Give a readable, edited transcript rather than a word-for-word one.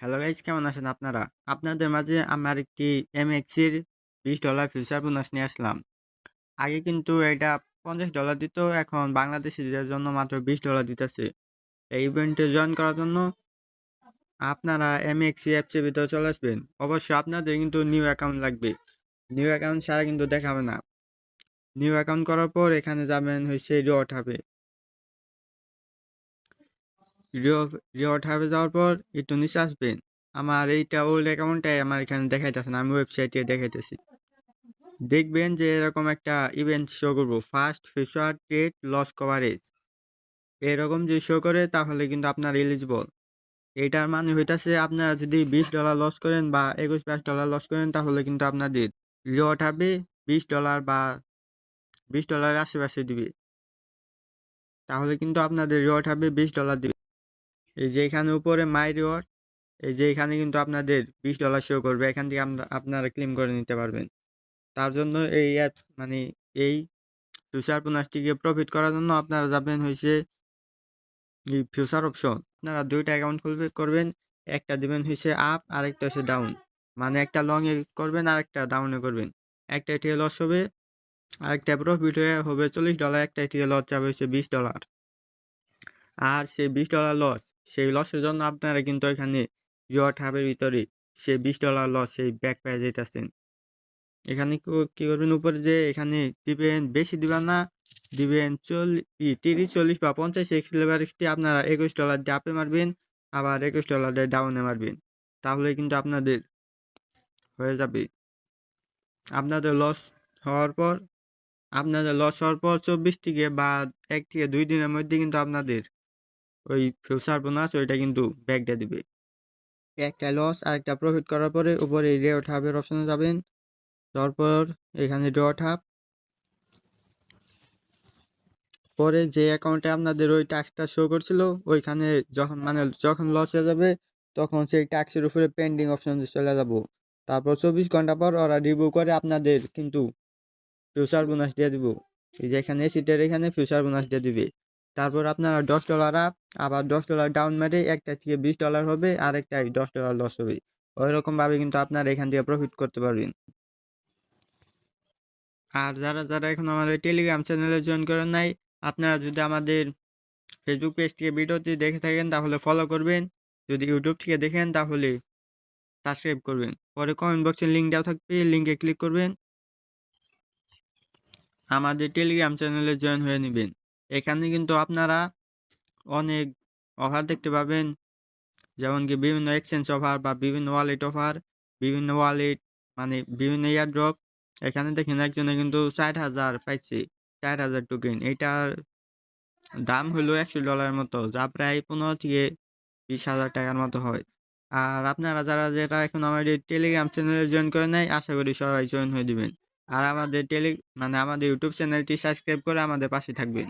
Hello guys, কেমন আছেন আপনারা? আপনাদের মাঝে আমার একটি এমএক্সির $20 ফিউচার বোনাস নিয়ে আসলাম। আগে কিন্তু এটা $50 দিত, এখন বাংলাদেশিদের জন্য মাত্র $20 দিতেছে। এই ইভেন্টে জয়েন করার জন্য আপনারা এমএক্সি অ্যাপসের ভিতরে চলে আসবেন। অবশ্যই আপনাদের কিন্তু নিউ অ্যাকাউন্ট লাগবে। নিউ অ্যাকাউন্ট ছাড়া কিন্তু দেখাবে না। নিউ অ্যাকাউন্ট করার পর এখানে যাবেন হচ্ছে রিওয়ার্ড হাবে। রিওয়ার্ড হাবে যাওয়ার পর একটু নিচে আসবেন। আমার এইটা ওল্ড অ্যাকাউন্টটাই আমার এখানে দেখাইতেছে না, আমি ওয়েবসাইটে দেখাইতেছি। দেখবেন যে এরকম একটা ইভেন্ট শো করবো, first feature trade loss coverage. এরকম যদি শো করে তাহলে কিন্তু আপনার এলিজিবল। এটার মানে হইতাছে আপনারা যদি $20 লস করেন বা $21-22 লস করেন তাহলে কিন্তু আপনাদের রিওয়ার্ড হবে $20 বা $20 আশেপাশে দিবে। তাহলে কিন্তু আপনাদের রিওয়ার্ড হবে $20 দিবে। এই যে এখানে উপরে মাই রিওয়ার্ড, এই যে এখানে কিন্তু আপনাদের $20 শো করবে। এখান থেকে আপনারা ক্লেম করে নিতে পারবেন। তার জন্য এই অ্যাপ মানে এই ফিউচার বোনাসটিকে প্রফিট করার জন্য আপনারা যাবেন হয়েছে এই ফিউচার অপশন। আপনারা দুইটা অ্যাকাউন্ট করবেন, একটা দিবেন হয়েছে আপ আর একটা হচ্ছে ডাউন। মানে একটা লং এ করবেন আর একটা ডাউনে করবেন। একটা থেকে লস হবে আর একটা প্রফিট হয়ে হবে $40, একটা থেকে লস যাবে হচ্ছে $20। আর সেই $20 লস, সেই লসের জন্য আপনারা কিন্তু এখানে রিওয়ার্ড হাবের ভিতরে সেই $20 লস সেই ব্যাক পেয়ে যেতেছেন। এখানে কি করবেন, উপরে যে এখানে দিবেন, বেশি দিবেন না, দিবেন 30, 40 বা 50 এক্স লেভারেজ দিয়ে আপনারা $21 দিয়ে আপে মারবেন, আবার $21 দিয়ে ডাউনে মারবেন। তাহলে কিন্তু আপনাদের হয়ে যাবে। আপনাদের লস হওয়ার পর 24 থেকে বা 1 থেকে 2 দিনের মধ্যে কিন্তু আপনাদের ওই ফিউচার বোনাস ওইটা কিন্তু ব্যাক দিয়ে দিবে। একটা লস আর একটা প্রফিট করার পরে উপরে রিওয়ার্ড হাবের অপশনে যাবেন। তারপর এখানে রিওয়ার্ড হাব, পরে যে অ্যাকাউন্টে আপনাদের ওই ট্যাক্সটা শো করছিল ওইখানে যখন লস হয়ে যাবে তখন সেই ট্যাক্সের উপরে পেন্ডিং অপশন চলে যাব। তারপর 24 ঘন্টা পর ওরা রিভিউ করে আপনাদের কিন্তু ফিউচার বোনাস দিয়ে দিব। এই যে এখানে সিটের এখানে ফিউচার বোনাস দিয়ে দিবে। তারপর আপনারা $10 আপ আবার $10 ডাউন মেরে একটা থেকে $20 হবে আর একটা $10 লস হবে। ওই রকমভাবে কিন্তু আপনারা এখান থেকে প্রফিট করতে পারবেন। আর যারা যারা এখন আমাদের টেলিগ্রাম চ্যানেলে জয়েন করেন নাই, আপনারা যদি আমাদের ফেসবুক পেজ থেকে ভিডিওটি দেখে থাকেন তাহলে ফলো করবেন, যদি ইউটিউব থেকে দেখেন তাহলে সাবস্ক্রাইব করবেন। পরে কমেন্ট বক্সে লিঙ্ক দেওয়া থাকবে, লিঙ্কে ক্লিক করবেন, আমাদের টেলিগ্রাম চ্যানেলে জয়েন হয়ে নেবেন। এখানে কিন্তু আপনারা অনেক অফার দেখতে পাবেন, যেমন কি বিভিন্ন এক্সচেঞ্জ অফার বা বিভিন্ন ওয়ালেট অফার, বিভিন্ন ওয়ালেট মানে বিভিন্ন এয়ারড্রপ। এখানে দেখেন একজনে কিন্তু 4000 পাইছে, 4000 টোকেন। এটার দাম হলো $100 মতো, যা প্রায় 15 থেকে 20,000 টাকার মতো হয়। আর আপনারা যারা এখন আমাদের টেলিগ্রাম চ্যানেলে জয়েন করে নাই, আশা করি সবাই জয়েন হয়ে দিবেন। আর আমাদের আমাদের ইউটিউব চ্যানেলটি সাবস্ক্রাইব করে আমাদের পাশে থাকবেন।